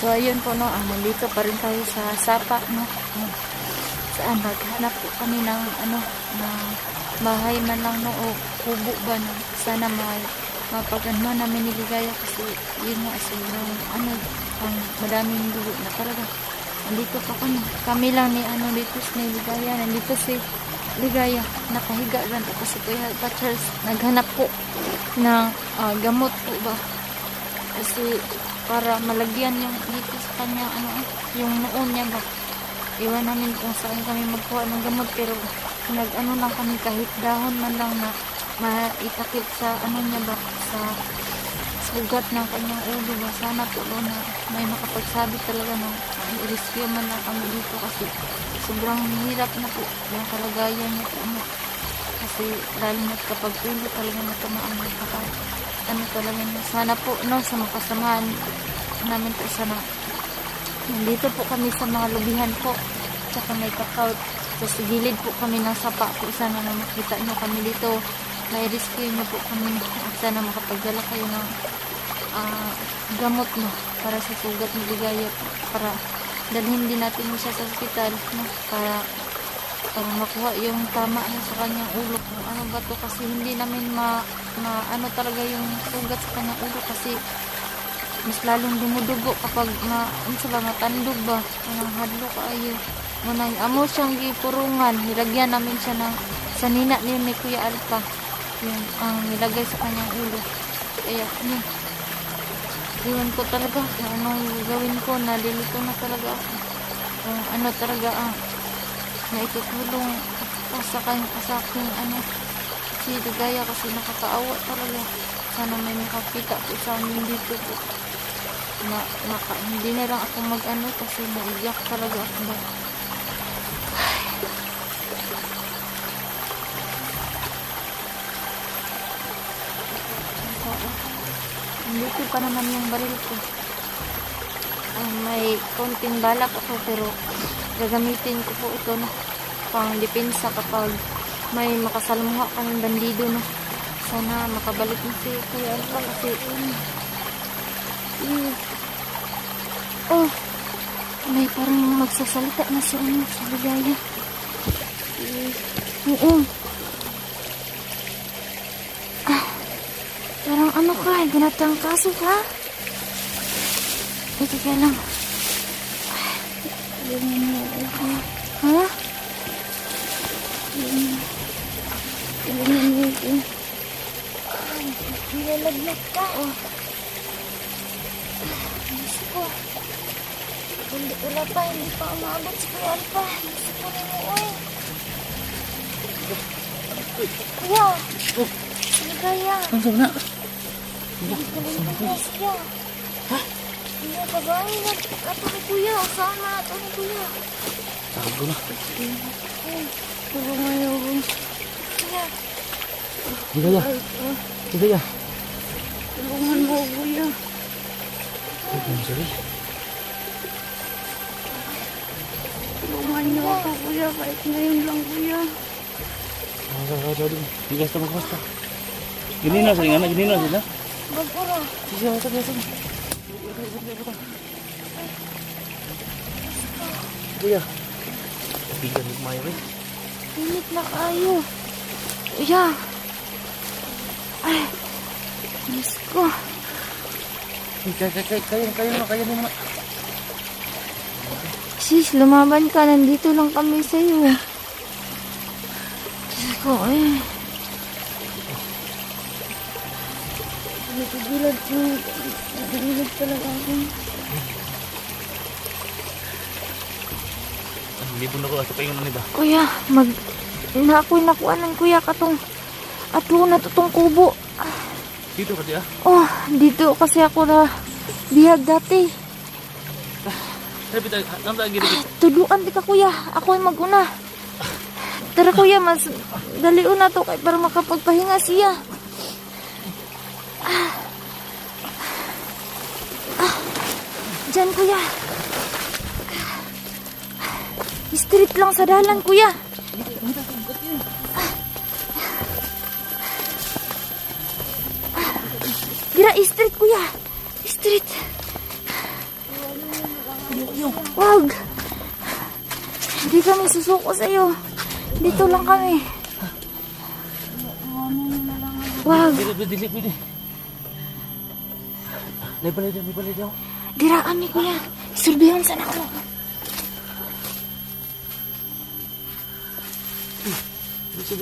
So ayun po no, nandito pa rin tayo sa Sapa no. Saan naghanap po kami ng ano, na bahay man lang no, o kubo ba no. Sana mapagano namin ni Ligaya kasi yun nga sobrang ano, ang madaming dugo na talaga. Nandito pa kami lang ni ano dito si Ligaya, nandito si Ligaya nakahiga rin, tapos si Kuya Charles naghanap po ng gamot po ba kasi para malagyan yung dito sa kanya ano, yung noon niya ba. Iwan namin kung saan kami magkuha ng gamot, pero nag-ano lang kami kahit dahon man lang na maitakip sa ano niya ba, sa sugat ng kanyang ulo ba. Sana po no, na may makapagsabi talaga na i-rescue man lang kami dito kasi sobrang hirap na po yung kalagayan niya po ano. Kasi lalo na kapag ulo talaga natamaan na ano talaga niya. Sana po no, sa makasamahan namin po sana. Nandito po kami sa mga lubihan po, tsaka may kakao sa gilid po kami ng Sapa po. Sana na makita nyo kami dito, may rescue nyo po kami at sana makapagdala kayo ng gamot no, para sa sugat ni Ligaya po, para dalhin din natin mo siya sa hospital no, para makuha yung tama no, sa kanyang ulo kung ano ba to, kasi hindi namin ano talaga yung sugat sa kanyang ulo kasi mas lalong dumudugo kapag matandog ba, anong hadlo kaayo munang amo siyang gipurungan. Nilagyan namin siya ng sanina ni Kuya Alpa, yung ang nilagay sa kanyang ulo. Kaya iwan ko talaga kung anong gawin ko, nalilito na talaga ako kung ano talaga na itutulong ko sa aking ano si Ligaya kasi nakakaawa talaga. Sana may makakita po sa amin dito po na hindi na lang ako mag-ano kasi naiyak talaga ako ba. Dito pa naman yung baril ko. May konting balak ako pero gagamitin ko po ito no, pang depensa kapag may makasalmuha kaming bandido no. Sana makabalik na si Kuya Alpa kasi may parang magsasalita na siya no, sa Ligaya. Parang ano ka, ginatang kaso ka? Ito ka lang. Ha? Nilalaglag ka. Gusto ko. Wala pa, hindi pa umabot si Kuya Alpa. Gusto ko na mo, oy. Kuya. Ligaya. Ang sabi na. Ha? Hindi pa ba? Ito ni Kuya. Saan na ito ni Kuya? Tago na. Tulungan niyo ako. Kuya. Ligaya. Ligaya. Tulungan mo, Kuya. Sorry. Tulungan niyo ako, Kuya. Kahit ngayon lang, Kuya. Sorry. Bigas na magkasta. Gini na sila na, gini na sila. Bagura. Siya, sabi. Kuya. Bigas mo kumayo rin. Init na kayo. Kuya. Ay. Diyos ko. Kaya mo na. Sis, lumaban ka. Nandito lang kami sa'yo. Diyos ko, eh. Nagigilad ko. Nagigilad talaga ako. Libon ako sa paingon na nila. Kuya, ako'y nakuanan kuya katong ato na tutong kubo. Dito ka diya? Oh, dito kasi ako na bihag dati. Sabi tayo, nang tayo gilid. Tuluan di ka kuya, ako'y maguna. Tara kuya, mas daliun na to kay para makapagpahinga siya. Diyan kuya. Street lang sa dalan kuya. Gira street kuya. Street. Wag! Hindi kami susuko sa'yo. Dito lang kami. Wag! Pwede. May balay daw. Dira kami, kuya. Surveillance na ako. Bisa.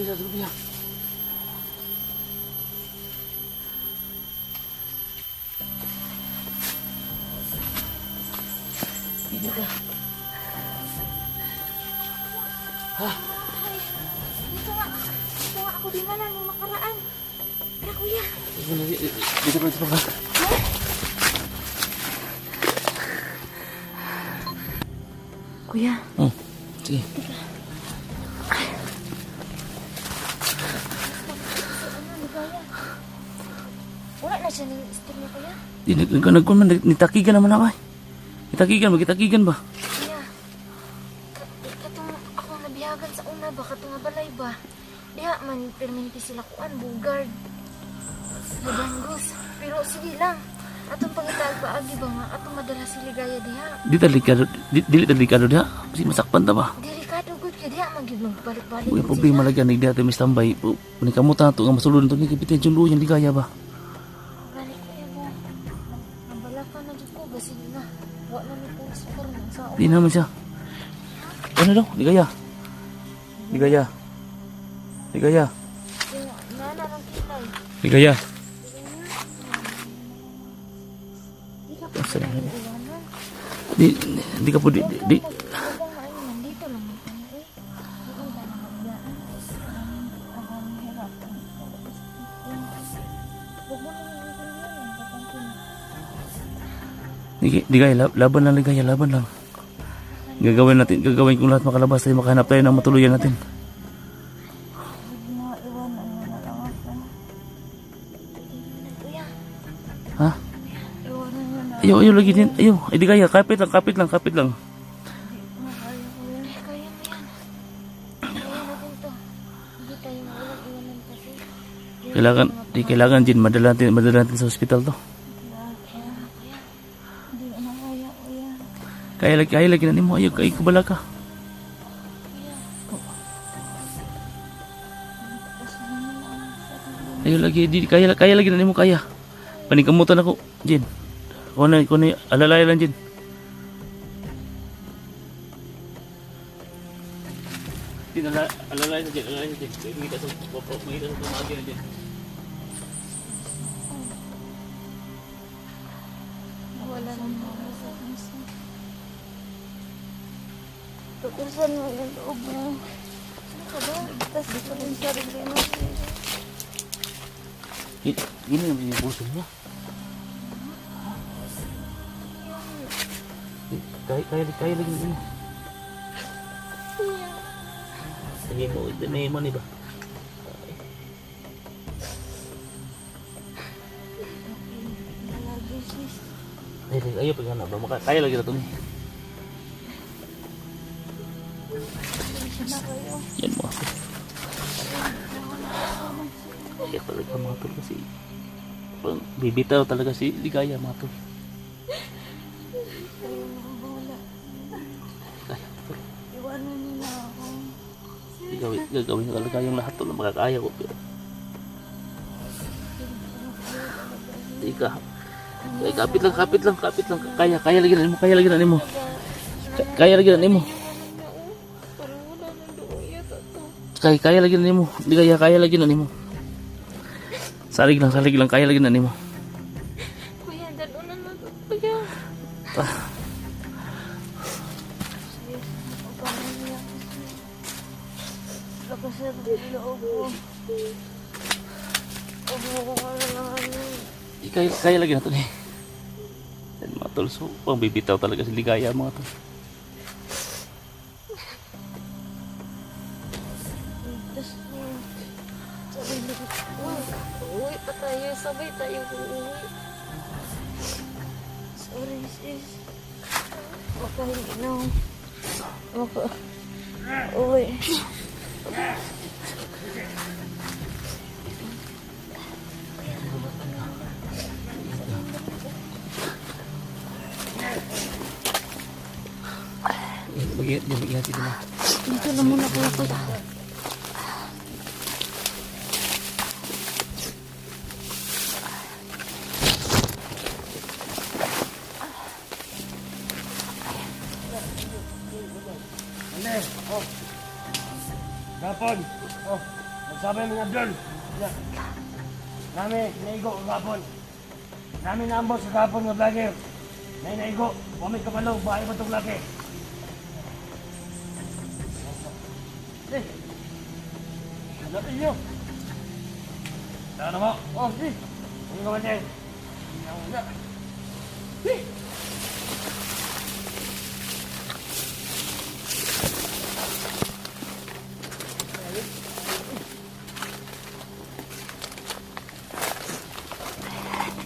Ini ka. Dito nga ako din na nung makaraan. Tara, kuya. Dito pa. Kuya. Sige. Wala na siya ng istorya, kuya. Nagkuman, nitakigan naman ako eh. Nitakigan ba? Kuya, katong ako nabihagan sa una ba, katong balay ba? Diha man, perminti sila kuan, bugard. Nadanggos. Pero sige lang. Atong pangitag pa agi ba nga, atong madala si Ligaya diha. Dili delikado diha. Kasi masakpan ta ba? Delikado gud kay diha magyud balik-balik. Uy, problema lagi ni diha tayo tambay. Kung kamuta to nga masulod to ni kapitan Junlo yung Ligaya ba? Balik kuya ba? Nabala ka na jud ko basi na. Wa na ni pulis karon sa. Di naman siya. Ano daw? Ligaya. Nana lang kilay. Ligaya. Di ka po di. Dito lang mo kami eh. Di kaya, laban lang Ligaya, laban lang. Gagawin kong lahat makalabas tayo, makahanap tayo ng matuluyan natin. Ha? Ayaw lagi din. Ayaw. Ay di kaya. Kapit lang. Kaya mo yan. Kaya natin to. Hindi tayo mawalang iwanan kasi. Kailangan din madala natin sa ospital to. Hindi na kaya, kuya. Kaya lagi na mo. Ayaw kubala ka. Ayaw lagi. Kaya lagi na mo kaya. Panikamutan ako. Jen. Kung na alalay lang dyan. Alalay na dyan. Makita sa pamagi na dyan. Wala nang mga sa kanisa. Tukusan mo yung loob mo. Ano ka ba? Tapos di ko rin sarili mo. Gini naman yung puso mo. Kaya lagi na mo. Sabi mo, ito na yung money ba? Ayaw pag na ba? Kaya lagi na ito ni. Yan mo ako. Kaya talaga mga tol kasi bibitaw talaga si Ligaya mga tol. Iwanan nila ako. Gagawin ko talaga yung lahat to na makakaya ko. Pero kapit lang. Kaya lagi na mo. Kaya lagi na mo. Kaya lagi na mo. Kaya lagi na mo. Salig lang. Kaya lagi na mo. Kuya, dalunan na to. Kuya. Lakas na ito yung loob ko. Huwag mo ko kailangan. Kaya lagi na to ni. Yan mga tol. So, pang bibitaw talaga si Ligaya mga tol. Uwi pa tayo. Sabay tayo uuwi. Sorry sis. Makahingi na ako. Uwi. Mag-ihat dito na. Dito na muna kuya kuya. Gapon. Oh, magsabi mga Abdul. Nami, naigo ang gapon. Nami naambos sa gapon nga vlogger. Naigo, wamit kapalaw, bahay ba itong laki? Eh, hanapin nyo. Saan mo? Oh, si. Ano ka man yan? Si.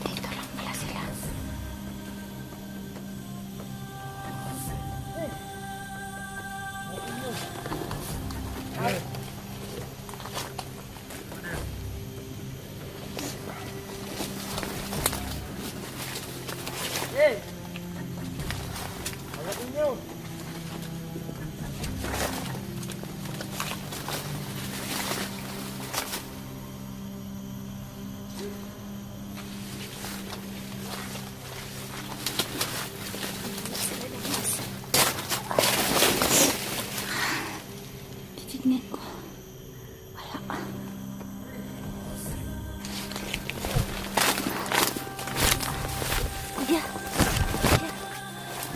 Dito lang pala sila. Eh! Hanapin nyo. Titignan ko. Wala. Kuya. Kuya.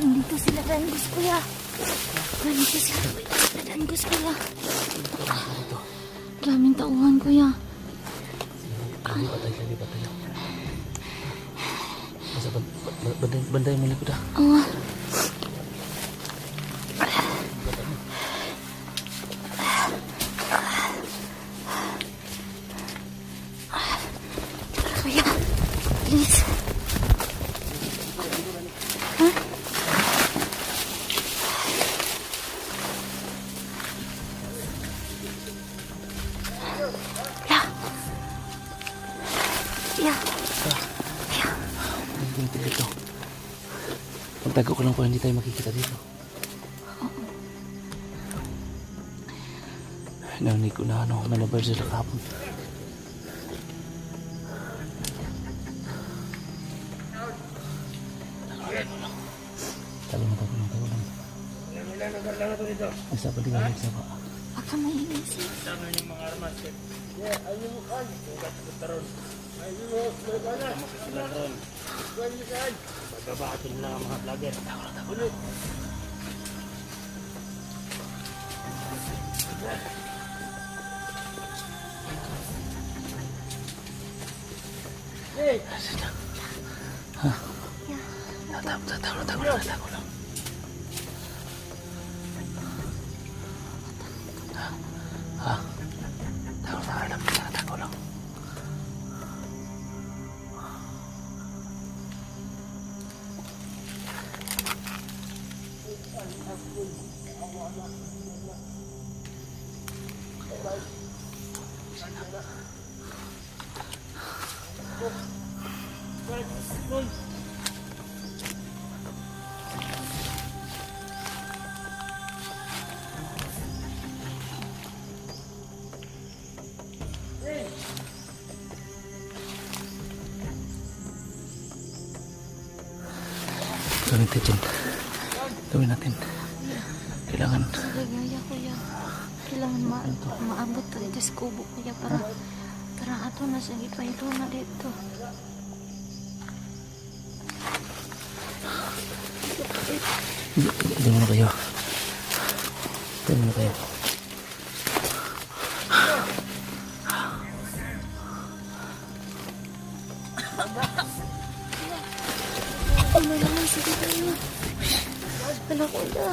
Nandito sila Dangus kuya. Nandito sila Dangus kuya. Daming tauhan kuya. Lipat tayo. Masa banday mo likod ah. Oh. Kuya, please. Huh? Yeah. Yeah. Yeah. Dito dito. Pagtago ko lang po, hindi tayo makikita dito. Narinig ko na may nabar sila kahapon. Tago lang. Lang ito dito. Isa pa din, isa pa. Baka maingay siya. Sama yung mga armas. Ayun mo kan. Taron. Ayun mo. Sila taron. Pagkabatin lang ang mga vlogger. Tago lang. Hey! Tago lang. Tago lang. Gawin natin. Kailangan. Gaya kuya. Kailangan maabot tayo sa kubo kuya para ato na siya ipahilo na dito. Diyan muna kayo. Ano naman sige tayo. Ano kuya?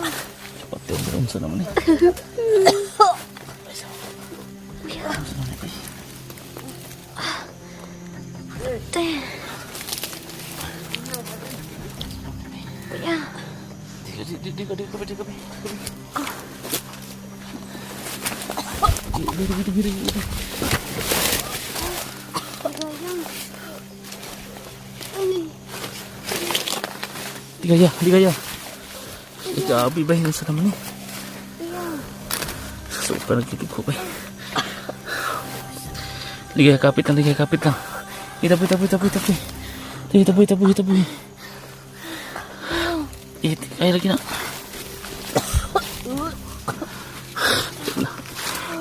Pati ang bronsa naman eh. Kuya. Te. Kuya. Di ka. Giri. Pagayang. Ay. Di kaya. Ikaw, bibahin sa naman eh. So, parang kitip ko pa. Ligay, kapit lang, ligay, kapit lang. Itapoy, tapoy, tapoy, tapoy. Tapoy, tapoy, tapoy. Ay, lagi na.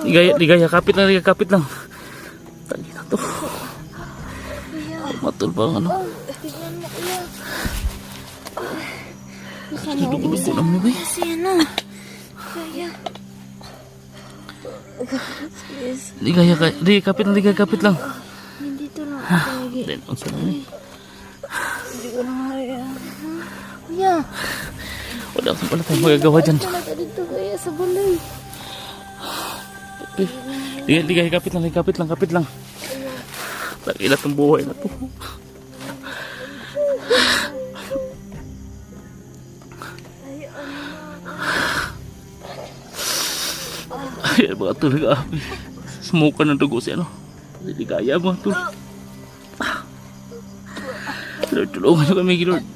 Ligay, kapit lang, ligay, kapit lang. Tali na to. Matul pa ang ano. Tignan mo, kuya. Dugo-dugo naman ba? Kasi ano. Kaya. Ligay, kapit lang, ligay, kapit lang. Hindi to lang ako lagi. Then, ang sarap ni. Hindi ko na kaya. Kuya. Wala akong pala tayo magagawa dyan. Talaga dito kaya sa balay. Ligay, kapit lang, ligay, kapit lang, kapit lang. Takilat ng buhay na to. Ay, mga tol, grabe. Smoke ng dugo si ano. Ligaya mga tol. Lord, tulungan nyo kami, Lord.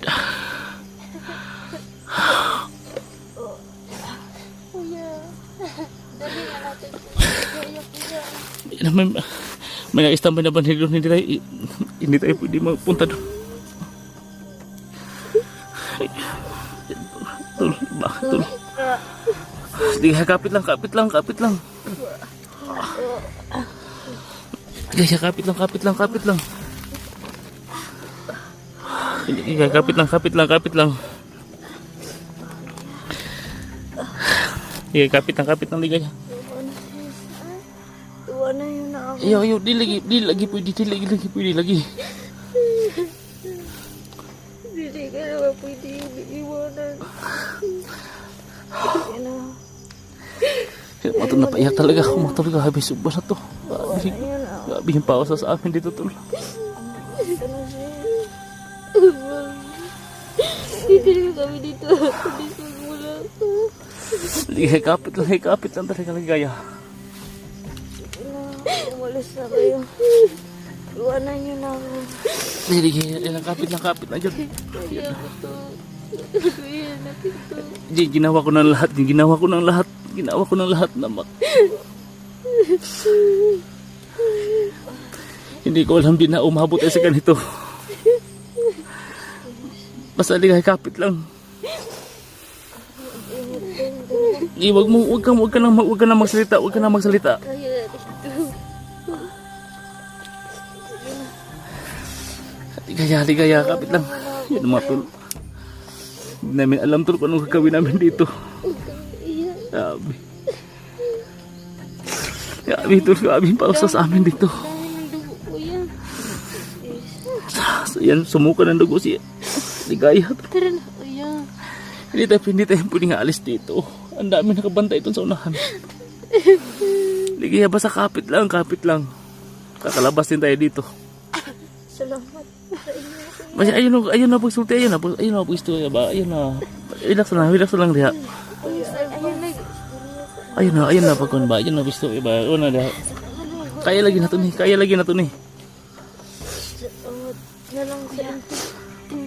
Kuya. Dali na natin. Kaya, kuya. May na-istambay na banhig doon. Hindi tayo pwede magpunta doon. Tol, bakit tol? Sige, kapit lang, kapit lang, kapit lang. Sige, kapit lang, kapit lang, kapit lang. Sige, kapit lang, kapit lang, kapit lang. Sige, kapit lang, ligay. Iwan na yun na ako. Ayaw, di lagi pwede, di lagi. Hindi ka naman pwede yung iiwanan. Yan na. Kaya matol na paiyak talaga ako, matol ka, habis subas na to. Ayan na. Grabe yung pausa sa amin dito, tol. Ito na siya. Hindi na kami dito. Dito mula ako. Ligay, kapit lang talaga, ligaya. Umalis na kayo. Iwanan niyo na ako. Ligay, kapit lang dyan. Kaya ako to. Kuya, natin to. Ginawa ko ng lahat na Hindi ko alam din na umabot sa ganito. Basta ligay, kapit lang. Wag ka na magsalita. Kaya dito. Ligaya, kapit lang. Yan mga tol. Hindi namin alam tol kung anong gagawin namin dito. Grabe. Grabe yung pausa sa amin dito. Dahil ng dugo, kuya. So yan, sumuka ng dugo si Ligaya. Tara na, kuya. Hindi tayo pwedeng aalis dito. Ang dami nakabantay ito sa unahan. Ligaya, basta kapit lang. Kakalabas din tayo dito. Salamat sa inyo. Basta ayun na pagsulti, ayun na pagsulti ba? Ayun na. Relax lang diha. Ayun na pagkon ba? Ayun na pagsulti ba? Una diha. Kaya lagi na to ni. Na lang sa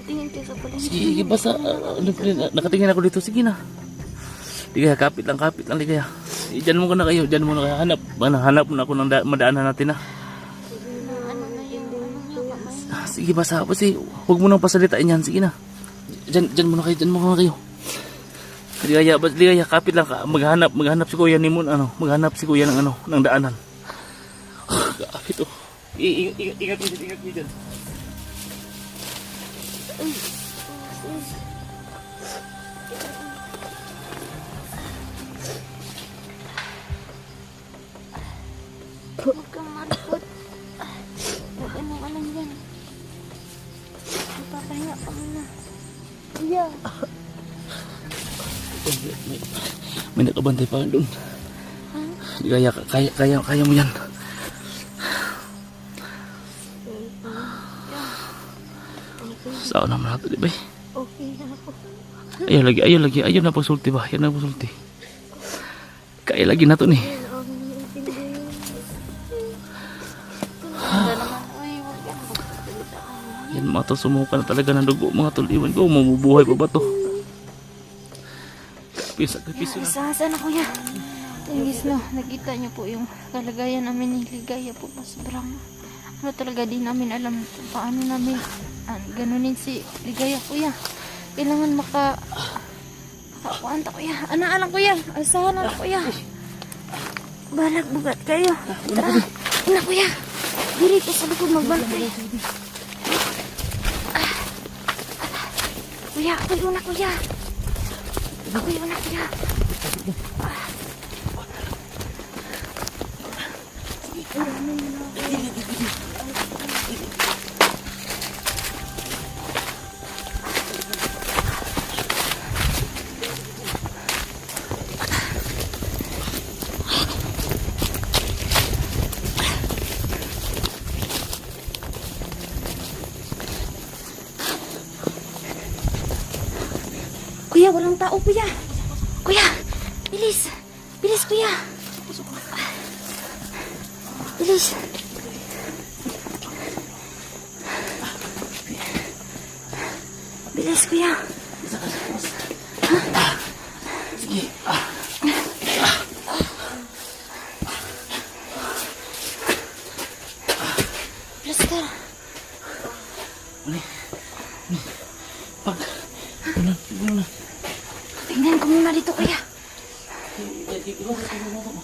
tingin sa pala. Sige, basta nakatingin ako dito. Sige na. Ligaya, kapit lang ligaya. Diyan mo na kayo. Hanap na ako ng madaanan natin na. Sige, basta huwag mo nang pasalitain yan. Sige na. Diyan mo na kayo. Ligaya, kapit lang ka. Maghanap si Kuya Nimon, maghanap si Kuya ng daanan. Kapit to. Ingat niyo dyan. Huwag kang maripot. Huwag anong yan. Ipapahinga ka muna. Kuya. May nakabantay pa doon. Ligaya, kaya mo yan. Saan naman natin, di ba? Okay na ako. Ayun na pagsulti ba? Yan na pagsulti. Kaya lagi na to ni. Yan mga tol, sumuka na talaga ng dugo mga tol. Iwan ko, mabubuhay pa ba to? Sakripisyo na. Saan na, kuya? Tingis no, nakita niyo po yung kalagayan namin ni Ligaya po na sobrang ano talaga di namin alam kung paano namin ganunin si Ligaya kuya. Kailangan makakuanta kuya. Anaalang kuya, asahan na kuya. Balag bugat kayo. Tara, ina kuya. Diri ko sa likod magbantay. Kuya, ako yun na kuya. Ako yun na kuya. Kuya, walang tao, kuya. Kuya, bilis. Bilis, kuya. Bilis. Bilis, kuya. Sige. Plaster. Pag. Ano? Tingnan ko muna dito, kuya.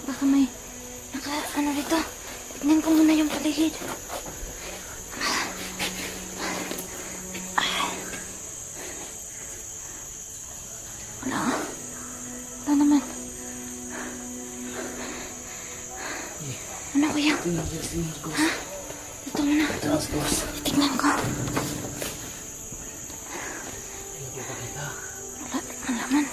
Baka may ano dito. Tingnan ko muna yung paligid. Wala. Wala naman. Ano, kuya? Ha? Dito muna. Tingnan ko. Wala naman.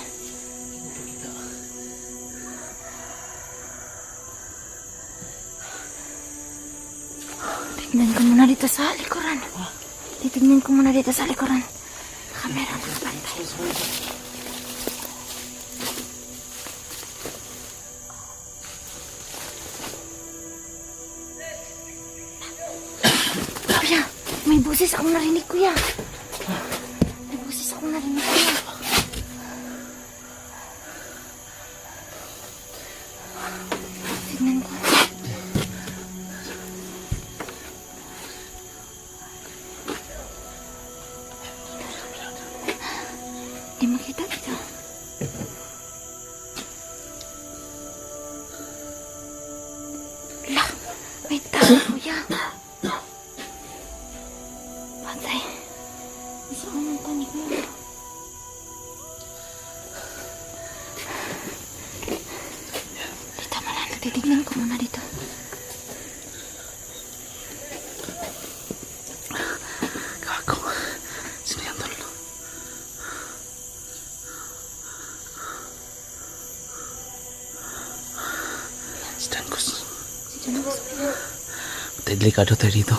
Tignan ko muna dito sa likuran. Titignan ko muna dito sa likuran. Kamera ng bantay. Kuya, may boses akong narinig, kuya. May boses akong narinig, kuya. Tignan ko. Di makita dito. Lah, may tao, kuya. Patay. Isa ko ng tanig mo. Dito muna, titignan ko muna dito. Gago. Sino yan, tol? Si Dancos. Delikado tayo dito.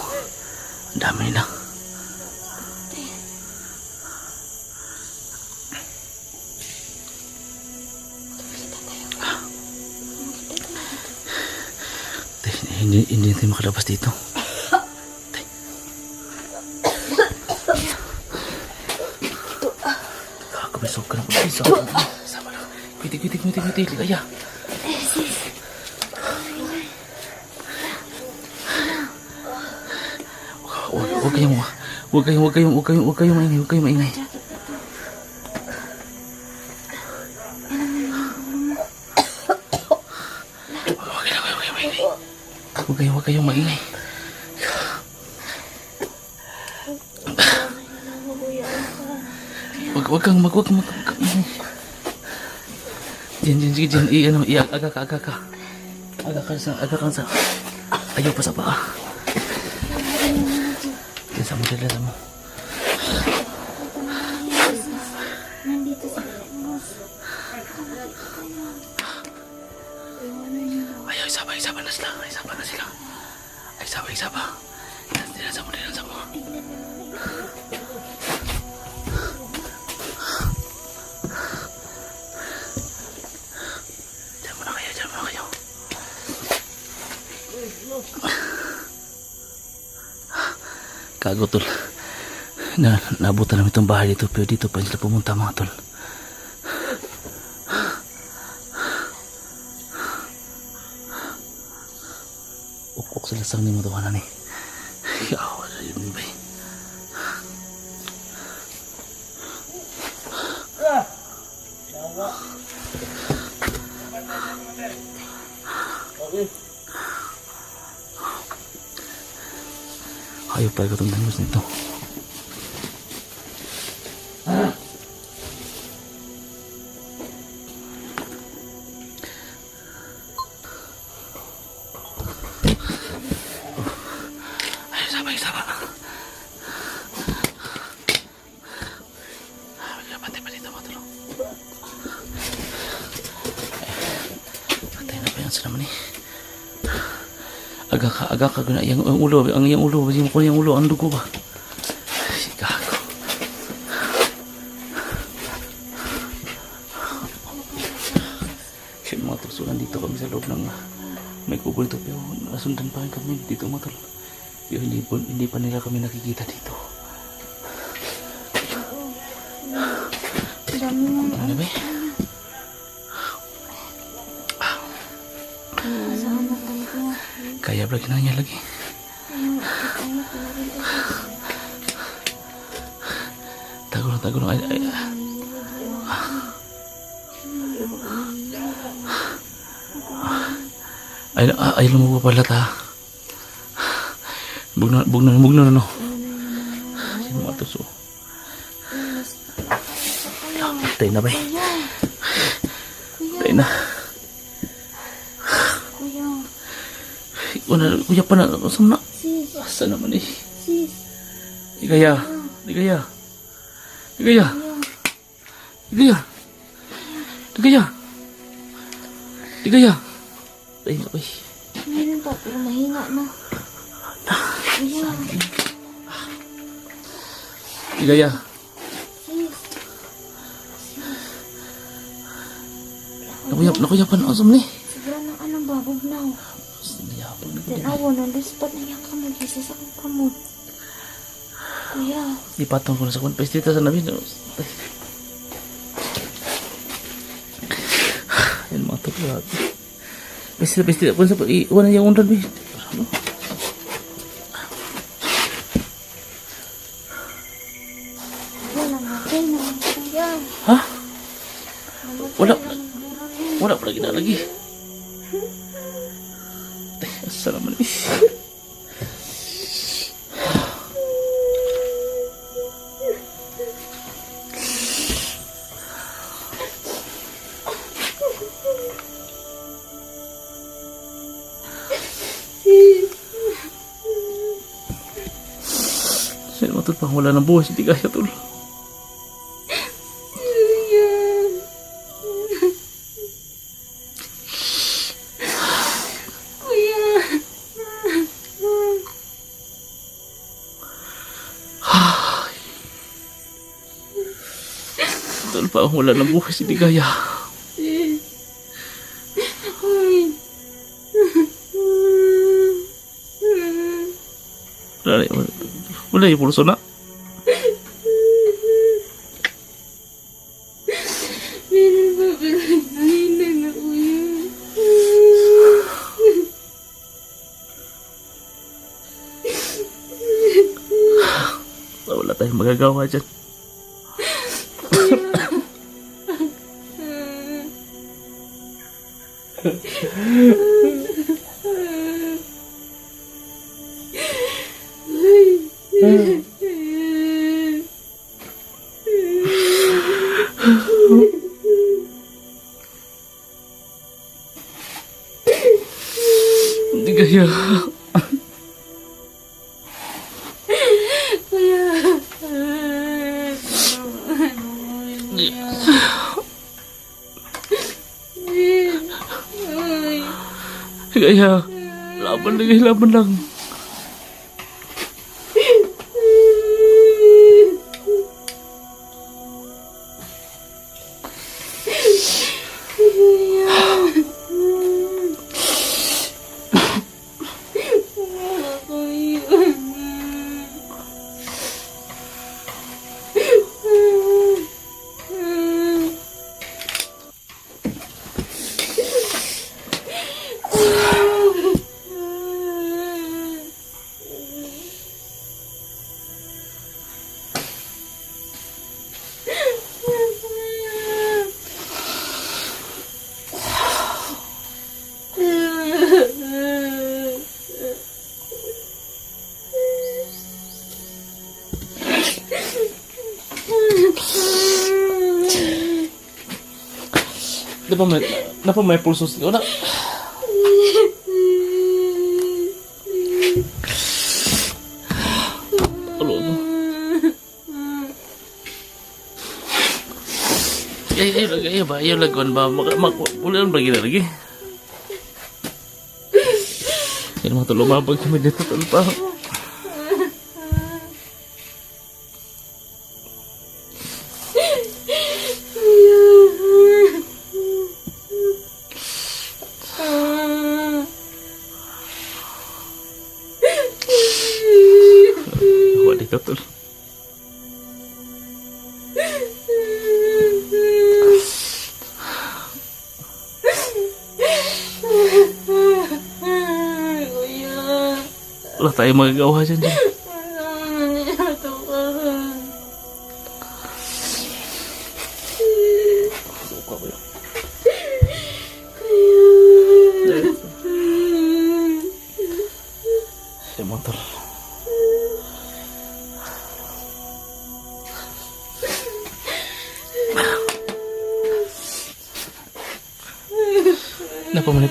Ang dami nila. Hindi tayo makalabas dito. Kakabisog ka na po. Sama na. Mitig. Ligaya. Huwag kayong maingay. Huwag kayong maingay. Huwag kang Diyan, aga ka. Aga ka sa. Ayaw pa sa paa. Diyan mo. Nandito si Lemos. Ayaw, isaba na sila. Isaba. Dinasa mo. Diyan mo na kayo. Kago, tol. Nabutan namin itong bahay dito, pero dito pa sila pumunta, mga tol. sa lasang ni mo tawanan ni. Yaw, ayun ba? Ayaw pala ko itong dangos nito. Ayaw, sama. Patay pa dito, matulog. Patay na ba yan sa naman eh? Agak ka guna yang ulo ang dugo ba. Si gago. Kasi mga tusulan dito kami sa loob ng may kubol to pero nasundan pa rin kami dito mga tol. Pero hindi pa nila kami nakikita dito. Ano ba? Kaya lagi nanya lagi. Tago na. Ay lumo pa pala ta. Bugna no. Sino matuso? Tay na ba? Tay na. Kuya pa na, saan na? Asa naman eh? Di kaya. Tay na ba? Meron pa, pero mahina na. Kuya. Di kaya. Nakuya pa na, asam ni? Siguro ng anong babog na. Tanawa na, lispat na yung kamot. Isa sa kong kamot. Kuya. Ipatong ko na sa konpes dito sa namin. Yan mga tulad. Pesti pun sa iwan yang undan bi. Hah? Wala pa lagi. Assalamualaikum. Saya matut pang wala ng buhay, hindi kaya tol. Tol pa wala ng buhay, hindi kaya. Wala yung pulso na. Meron pa pinagsahinan na kuya. Wala tayong magagawa dyan. Hindi kaya. Kaya laban lang. Napa may pulso sila. Wala. Alo mo. Ayaw lagwan ba? Ulan ba gina lagi? Yan mga tulumabag kami dito pa. Wala dito tol. Wala tayong magagawa dyan. Suka ba yun? Siya motor. Napa may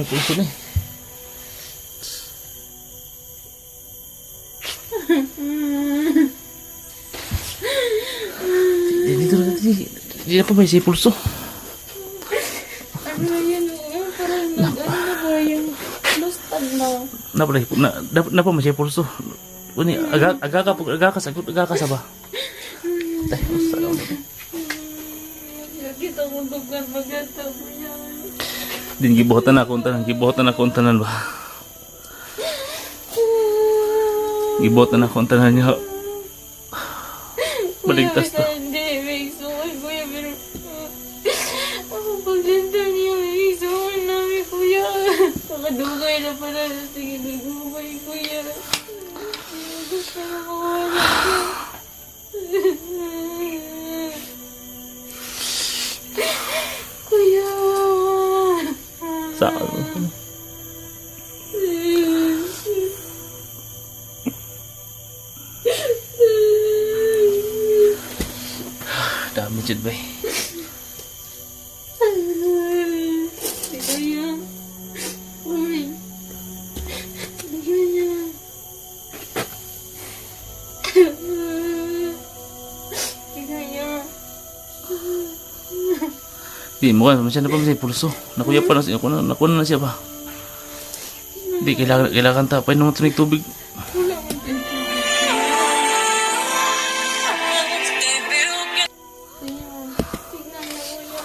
pulso na eh. Dito na dito. Hindi na pa may pulso. Ano yun? Parang nag-ano na ba yung lustan na? Napa may pulso. Uni aga ka sagot sa ba? Tay, usa daw. Kita ko dugan maganda mo yan. Din gibuhatan na akong tanan ba. Gibuhatan na akong tanan niya. Baligtas to. Hindi, may suwan kuya, pero ako paglanda niya, may suwan namin kuya. Nakadugay na pala sa sige, nagumay kuya. Gusto na mawala ko. Kuya. Saan? Dami dyan ba eh. Kuya. Uy. Kuya. Kuya. Di mo kan, masya na pa may pulso. Nakuya pa na siya. Nakuha na siya ba? Di, kailangan ta. Paano naman tunig tubig? Wala akong tinto. Kuya, tignan mo kuya.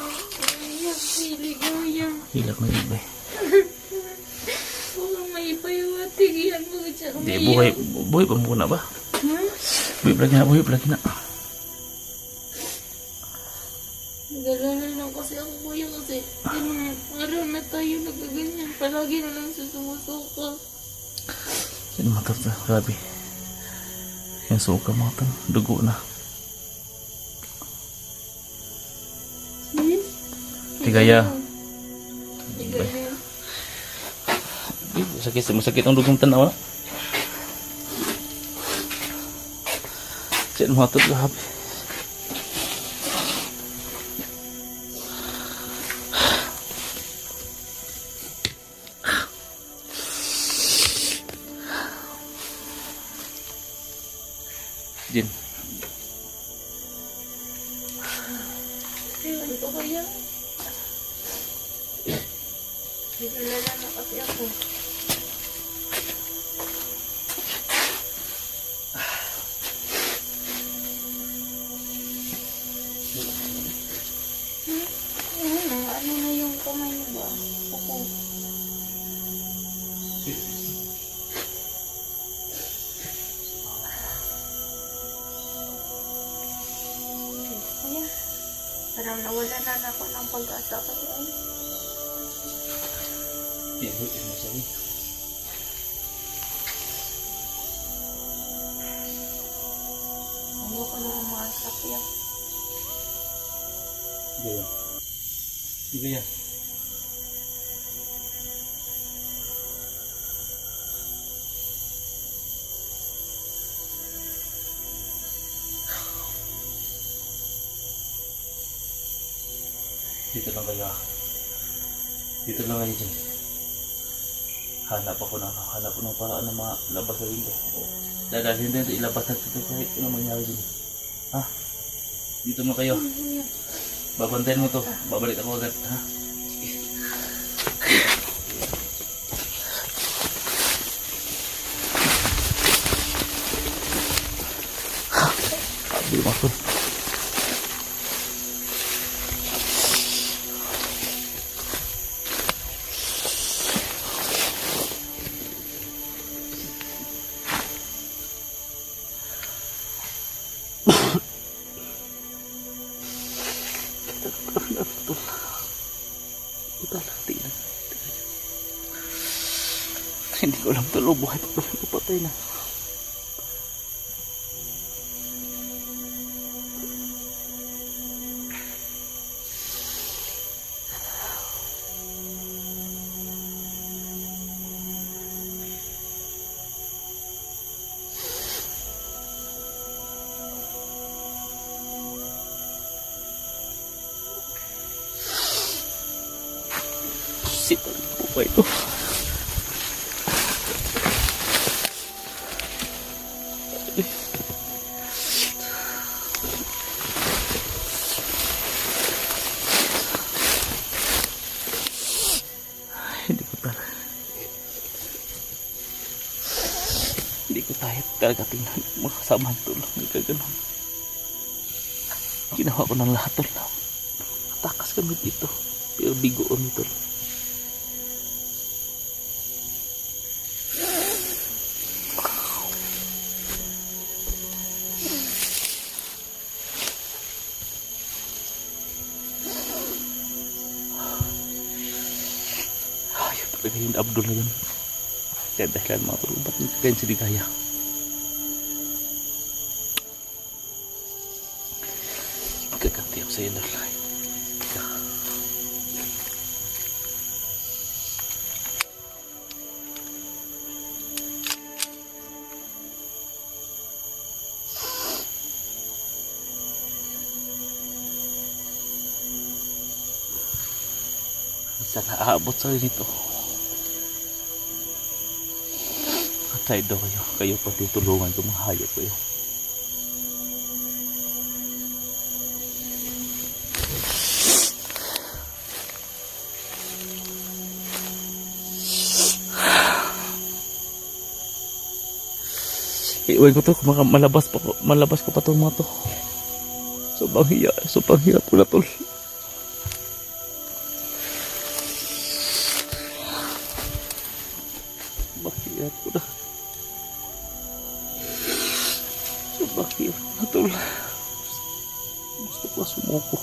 Kuya, sili kuya. Hilak na yun ba eh. Wala may ipayawatig yan mo dyan. Di, buhay pa muna ba? Buhay pa lagi na. Nag-alala lang kasi ako kuya kasi araw na tayo nagaganyan. Palagi na lang sa sumusuka. Yan motor to, grabe. Yan suka mga to, dugo na. Tigaya. Tigaya. Masakit ang dugong tanaw na. Yan mga to, grabe. Jin. Ewan ko kaya. Nag-alala na kasi ako. Ano na yung kamay mo ba? Ako. Kaya, parang nawala na ako ng pag-asa kaya. Yan mo sabi. Ayoko na umasa kaya. Gaya. Gaya. Dito lang kayo ah. Dito lang kayo dyan. Hanap ako ng paraan na malabas sa window. Dadalhin din ito, ilabas natin ito kahit ano mangyari din. Ha? Dito mo kayo. Babantayan mo to. Babalik ako agad. Ha? Sabi mo ako. Hindi ko alam tulo buhay pa pala ko patay na. Shit, ano buhay ito? Hindi ko talaga tingnan mga kasama ito lang. Hindi ka ganun. Ginawa ko ng lahat ito lang. Atakas kami dito. Pero bigoon ito lang. Ayaw talaga yung Abdul na yun. Kaya dahilan mga tol, ba't nagkakain si Ligaya? Gaganti ako sa iyo, Norlay. Sana aabot sa rin ito. At daw kayo pati tulungan ko, mga hayop kayo. Iuwi ko to, malabas ko pa to mga to. Sobrang hirap ko na tol. Bakit ko na. Bakit na tol? Gusto ko sumuko.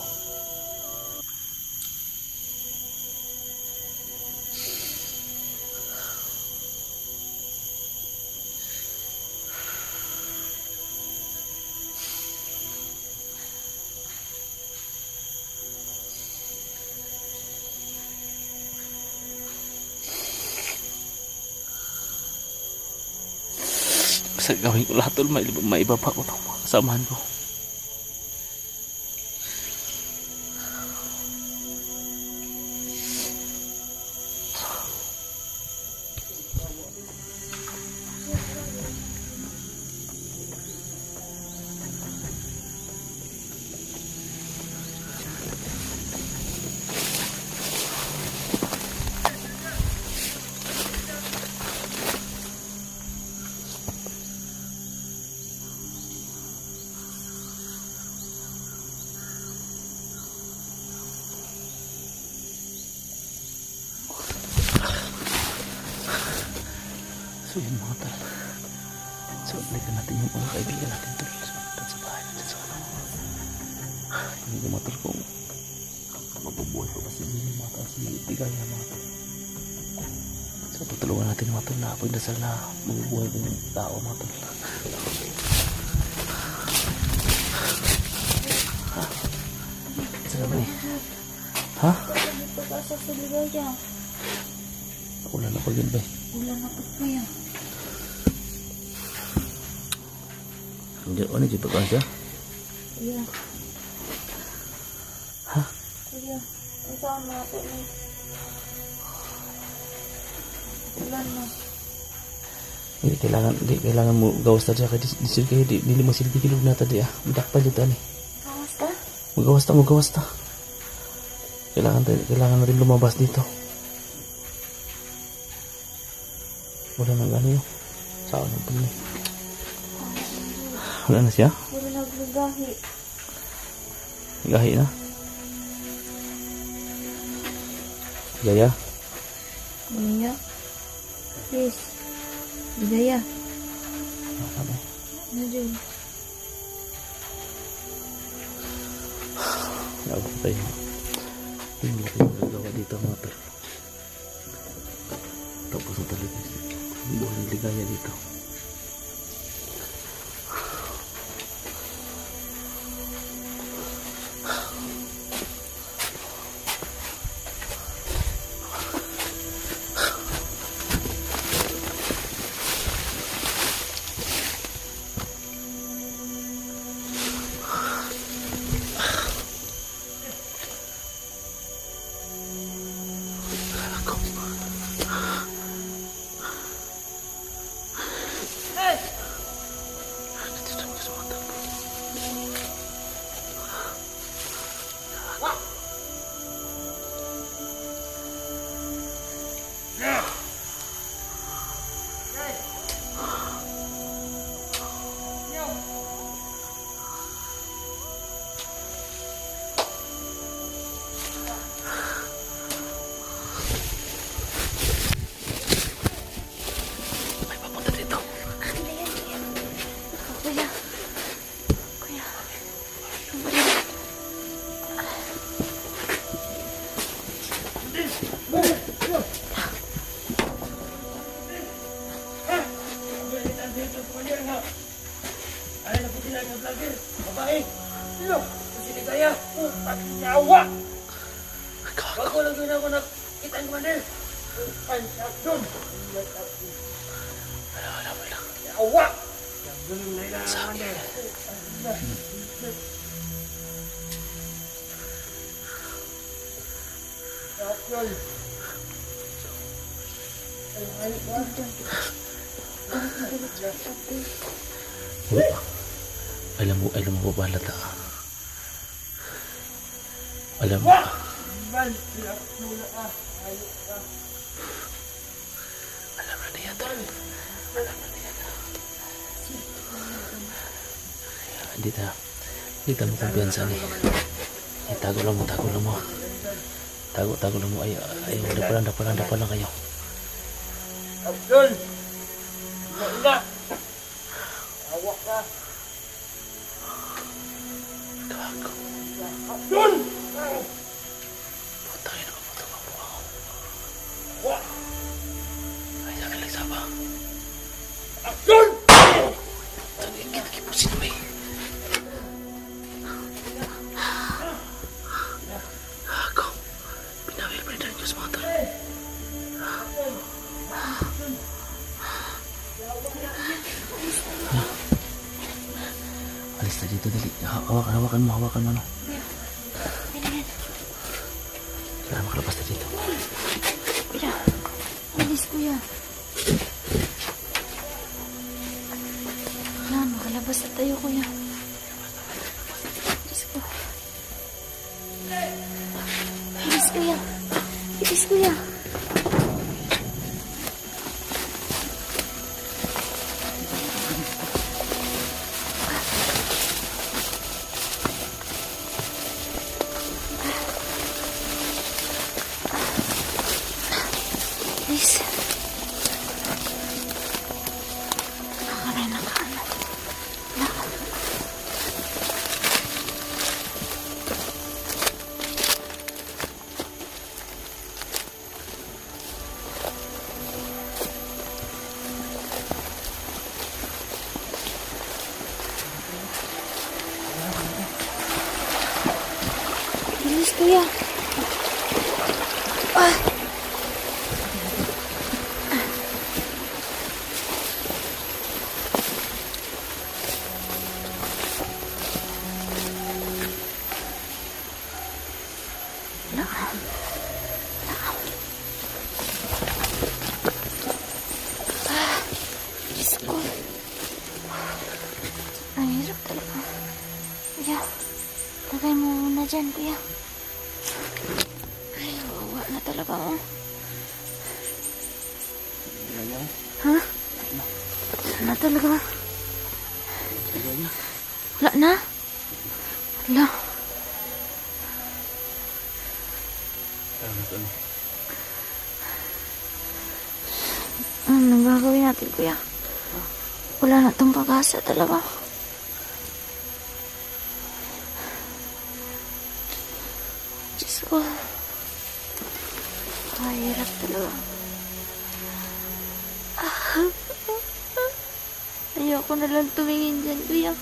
Basta gawin ko lahat tol, maibaba ko itong mga kasamahan ko. So yun mga tol. So balikan natin yung mga kaibigan natin tol. So sa bahay natin sa ano. Hindi ko matol kung mabubuhay ko kasi hindi mga tol. Si Ligaya mga tol. So tutulungan natin mga tol na pagdasal na mabubuhay ko yung tao mga tol. Ha? Saan naman eh? Ha? Pag-asa sa Ligaya. Ulan na pag yun ba eh? Ulan na pag kaya. Ano dito ka siya? Kuya. Ha? Kuya. Ang saan na ito na. Ulan na. Di kailangan mo gawas ta diya kay di kayo dili mo silbi kilog na ta diya. Dakpa jud ani. Kawas ka? Magawas ta. Kailangan na rin lumabas dito. Wala nang ano yun. Saan ang pili? Wala na siya? Wala naglugahi. Gahi na? Gaya? Iya. Please. Bigaya. Ano? Ano dyan? Nabot tayo. Hindi natin magagawa dito mga tol. Tapos ang talaga. Buhay ng ligaya dito. May papunta dito. Kuya. Kuya. Ay, napusilan ng vlogger. Babae. Sino? Si Ligaya. Pagkawa. Wag ko lang doon ako nakita ng manil. Doon. Wala. Awa. Doon na ilang manil. Yun. Alam mo ba balata? Alam mo. Alam na niya tol. Hindi ta mo kumpiyansa ni. Tago lang mo. Tago lang mo. Ay, dapalan kayo. Abdul! Ina! Awak ka! Gago. Abdul! Putang ina, maputang ako. Awak! Ay, sakin lang saba. Abdul! Tangin, kinakipusin mo eh. Gago. Pinawil pa rin ng Diyos mga tol. Alis na dito, dali. Hawakan mo, no. Kailangan makalabas na dito. Kuya. Alis, kuya. Wala, makalabas na tayo, kuya. Alis ko. Alis, kuya. Alis, kuya. Please. Nakaray na ka. Bilis, kuya. Wala. muna dyan, kuya. Ay, wawa na talaga ako. Ha? Na talaga. Wala na? Wala. Anong gagawin natin, kuya? Wala na itong pag-asa talaga. Diyos ko. Hirap talaga. Ayoko na lang tumingin dyan, kuya.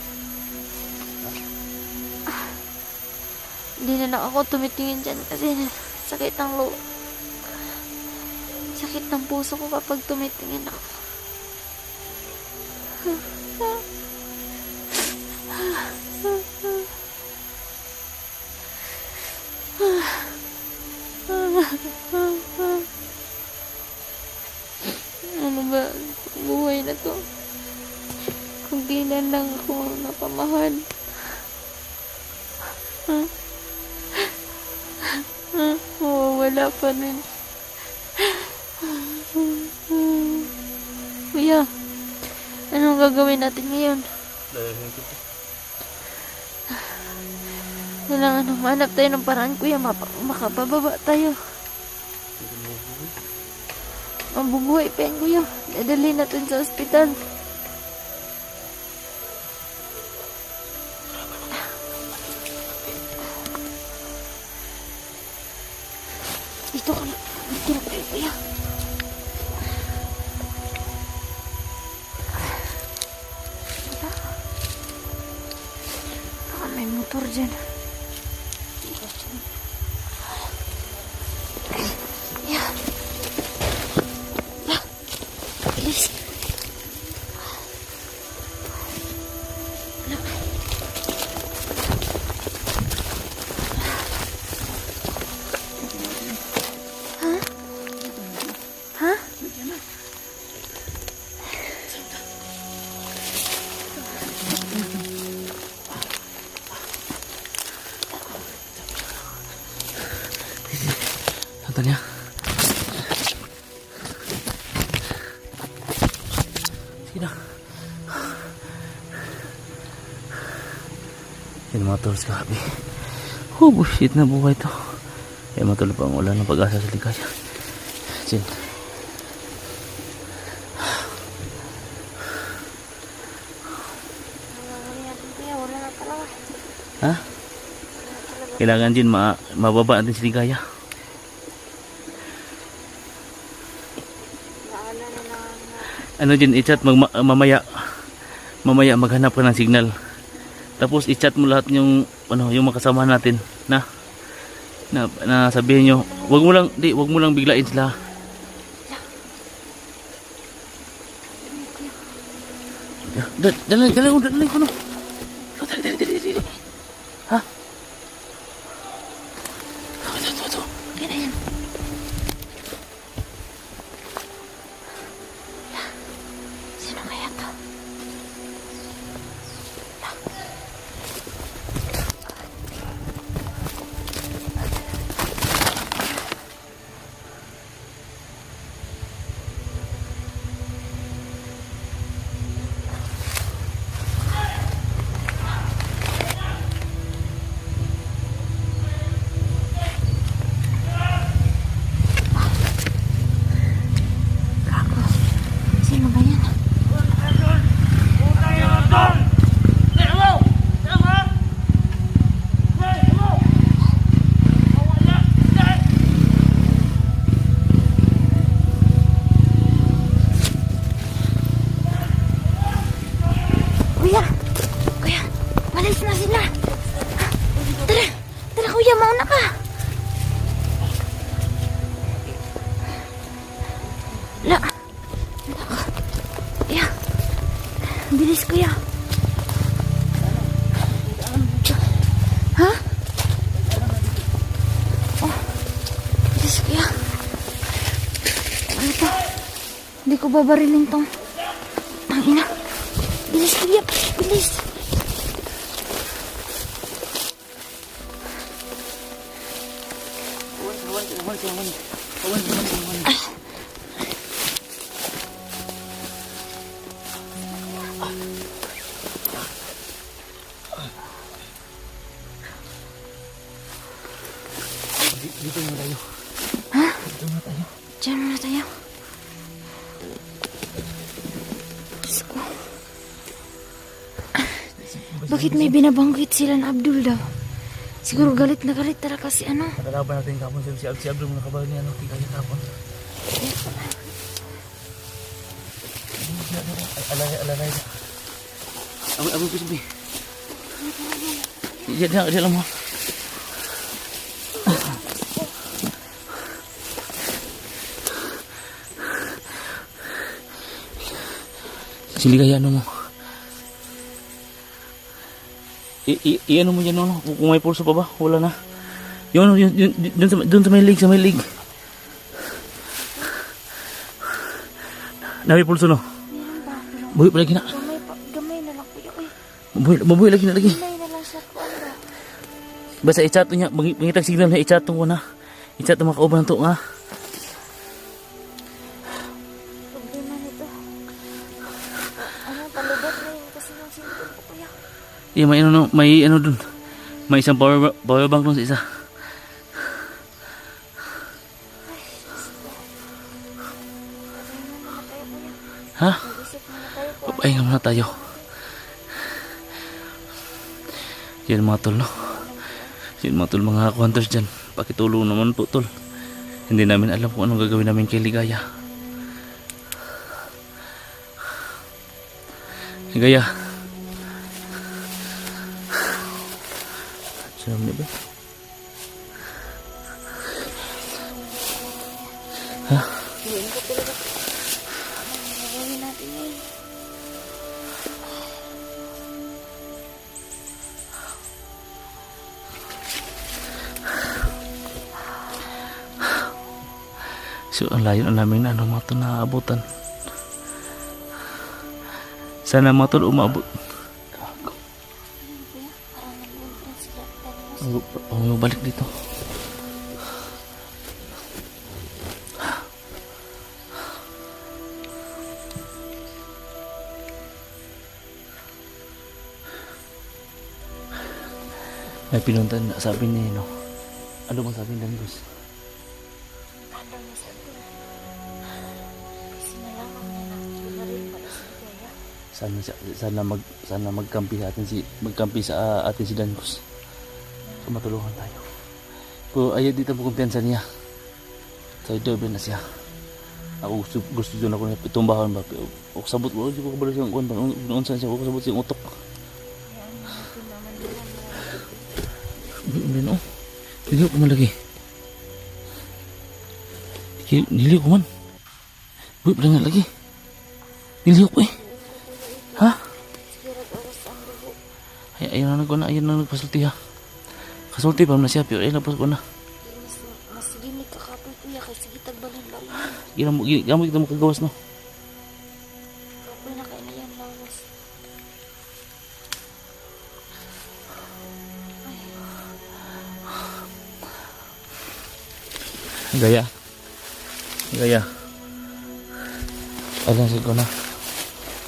Hindi na lang ako tumitingin dyan kasi sakit ng loob. Sakit ng puso ko kapag tumitingin ako. Ano ba buhay na to? Kung kailan lang ako napamahal. Mawawala pa rin. Kuya, anong gagawin natin ngayon? Kailangan hanap tayo ng paraan, kuya. Makapababa tayo. Mabubuhay pa yan, kuya. Dadali natin sa ospital. Dito ka na. Dito na tayo, kuya. Baka may motor dyan. Yeah. Yeah. Bilis. Wala. Ha? Ha? Tanya. Sige na. Yan mga tools kahabi. Oh, bullshit na buhay to. Kaya matulog pa ang wala ng pag-asa sa ligaya. Sin. Ha? Kailangan din mababa natin si ligaya. Ano din, i-chat mamaya maghanap ka ng signal. Tapos i-chat mo lahat yung yung makasama natin na sabihin nyo, wag mo lang biglain sila. Dali ko no. Dali. Ha? Ito. Yan. Sino kaya to? Sino ba yan? Kuya, malis na sila. Tara kuya, mauna ka. La. Kuya, bilis kuya. Ha? Oh, bilis kuya. Ano to? Hindi ko babarilin tong. Tangina. Bilis kuya, bilis. Dito muna tayo. Ha? Dito muna tayo. Diyan muna tayo. Diyos ko. Bakit may binabanggit sila na Abdul daw? Siguro galit na galit talaga si ano. Patalaban natin kapon si Abdul mga kabayan niya. Tingnan kapon. Alalay. Abang ko sabi. Dia lang mo. Siligayano mo. Iano mo dyan, no? Kung may pulso pa ba? Wala na. Yun, dun sa may leg, Nabi pulso, no? Buhay pa lagi na. Gamay na lang po yun. Mabuhay lagi na lagi. Gamay na lang sa kuwanda. Basta i-chat niya, mangitag signal na i-chat ko na. I-chat mga kauban to nga. Problema nito. Ano, palubat na yun kasi nang sinipin ko kuya. Yeah, may ano dun. May isang power bank dun sa isa. Ha? Mag-isip muna tayo po. Papahinga muna tayo. Yan mga tol, no? Yan mga tol, mga hunters dyan. Pakitulong naman po, tol. Hindi namin alam kung anong gagawin namin kay Ligaya. Ligaya. Sino mo ba? Ha? Hindi ko talaga. Ano gagawin natin yun? So, ang layo na namin na mga tol naaabutan. Sana mga tol umabot. Balik dito. May pinuntan na sabi niya, no? Ano bang sabi ng Diyos? Ano na sabi? Sinalaman niya na rin pala si Ligaya. Sana magkampi sa atin si Dancos. So matulungan tayo. Pero ayaw dito po kumpiyansa niya. Tayo doble na siya. Ako gusto doon ako na itumbahan ba. O sabot ko, hindi ko kabalo siyang kuwan ba. Noon saan siya, ako sabot siyang utok. Hindi no. Diliw ko man lagi. Diliw ko man. Uy, pala nga lagi. Diliw ko eh. Ha? Ayaw na nagpasulti ha. Kasulti pa na siya, pero ayun po ko na. Mas gimik kakapoy kuya kasi kita balin-balin. Gamit kita mo kagawas, no? Kapoy na kayo na yan lawas. Gaya. Alam sa ko na.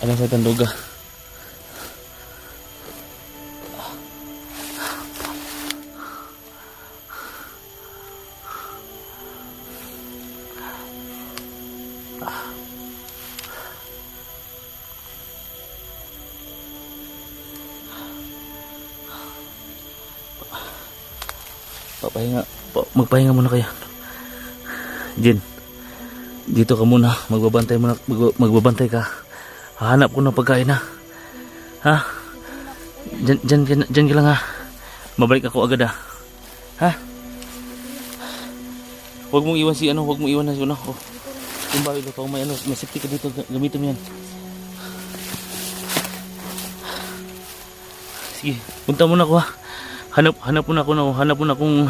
Alam sa tanduga. Magpahinga muna kayo. Jin, dito ka muna. Magbabantay ka. Hahanap ko ng pagkain ha. Ha? Diyan ka lang ha. Mabalik ako agad ha. Ha? Huwag mong iwan na si ano. Oh. Yung bahay ito, may safety ka dito. Gamitin mo yan. Sige, punta muna ako ha. Hanap muna akong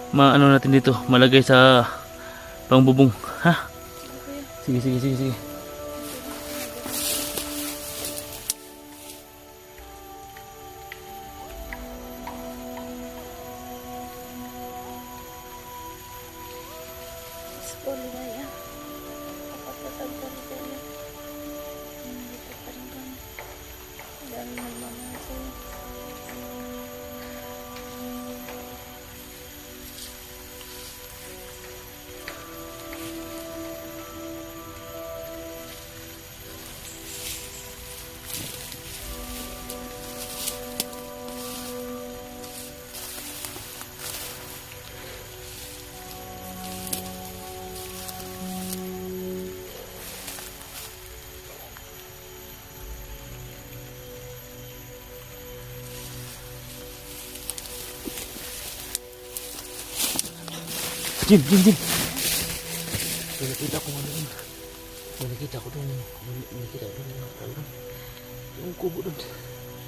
maano natin dito, malagay sa pangbubong, ha? Sige. ko ligaya. Kapatatag ka ligaya. Dito pa rin kami. Dahil nagmamahal sa'yo. Jin. May nakita ko ano yun. May nakita ko doon. May nakita ko doon. Yung kubo doon.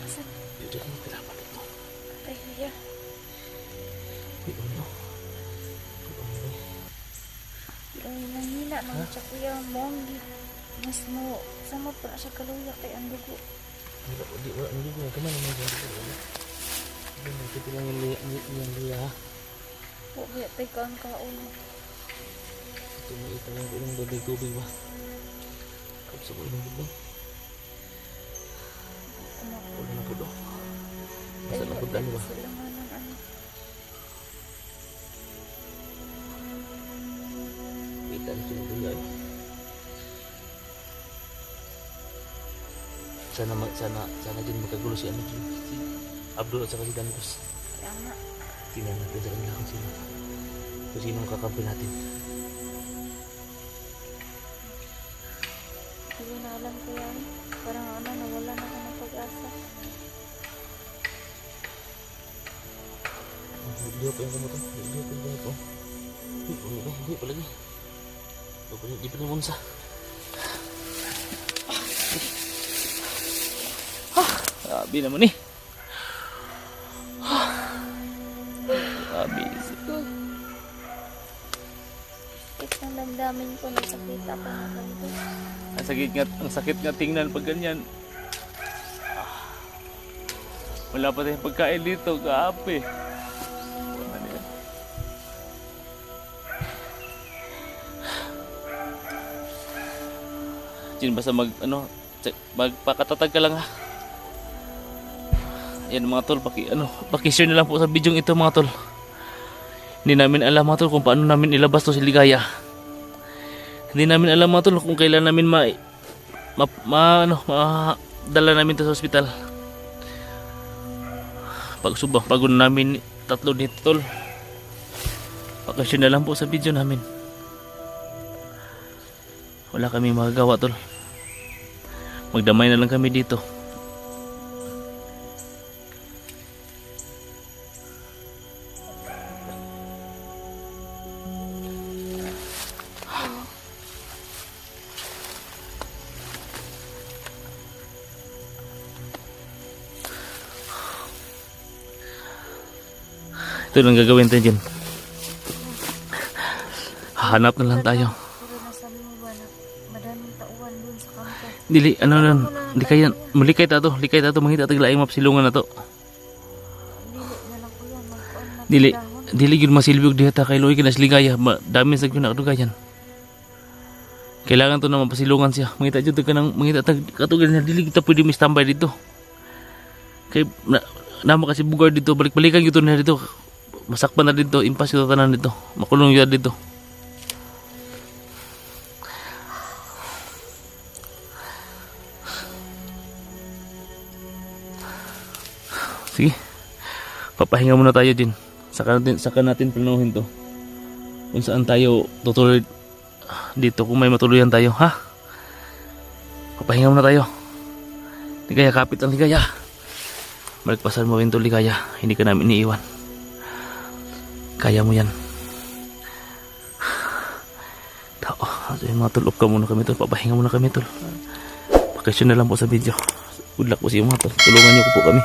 Asan? Yun dyan, kailangan dito. Ay, kaya. May ano. Ay, nanghina naman siya kuya mo. Mas mo, sama pa siya kaluya kay ang dugo. Wala nang dugo. Kaman naman dyan. Ito lang yung luya. Huwag kaya tayo kang kaulo. Ito lang yung tubig ba? Kapsa ko yung tubig. Wala na po daw. Basta na po dali ba? Sila nga ng ano. Kita na siya ng luya. Sana din magkagulo si Abdul at saka si Danicus. Kaya nga. Tingnan natin sa kanila kung sinong kakampi natin. Hindi ko na alam ko yan. Parang ano, nawala na ako ng pag-asa. Hindi pa yung gamot. Hindi pa lagi. Hindi pa yung unsa. Sabi naman eh. Sabi. Sakit ng damdamin ko. Nasakita pa na ganito. Ang sakit nga tingnan pag ganyan. Wala pa tayong pagkain dito, kaapi. Jin, basta magpakatatag ka lang ha. Yan mga tol, paki-share na lang po sa video ito mga tol. Hindi namin alam mga tol kung paano namin ilabas to si Ligaya. Hindi namin alam mga tol kung kailan namin dala namin to sa ospital. Pagod namin tatlo dito tol. Paki-share na lang po sa video namin. Wala kami magagawa tol. Magdamay na lang kami dito. Ito lang gagawin tayo dyan. Hahanap na lang tayo. Pero nasabi mo ba na madaming tauhan dun sa kampo? Dili, likay tato, mangita taglaing mapsilungan na to. Dili na lang ko yan. Magkaon na Dili, dahon. dili yun masilbig dihata kay Loy kinas Ligaya. Dami sa yun nakadugayan. Kailangan to na mapasilungan siya. Mangita dyan mangita katugan na dili kita pwede may-standby dito. Kay nama kasi bugar dito, balik-balikan gitu na dito. Masakpan na dito, impas yung tanan dito. Makulong yun dito. Sige. Papahinga muna tayo din. Saka natin planuhin to. Kung saan tayo tutuloy dito kung may matuluyan tayo, ha? Papahinga muna tayo. Ligaya, kapit ang Ligaya. Maligpasan mo rin to Ligaya. Hindi ka namin iniiwan. Kaya mo yan. Tao, mga tulog ka muna kami tol. Papahinga muna kami tol. Pakisyon na lang po sa video. Good luck po sa iyo mga tol. Tulungan niyo po kami.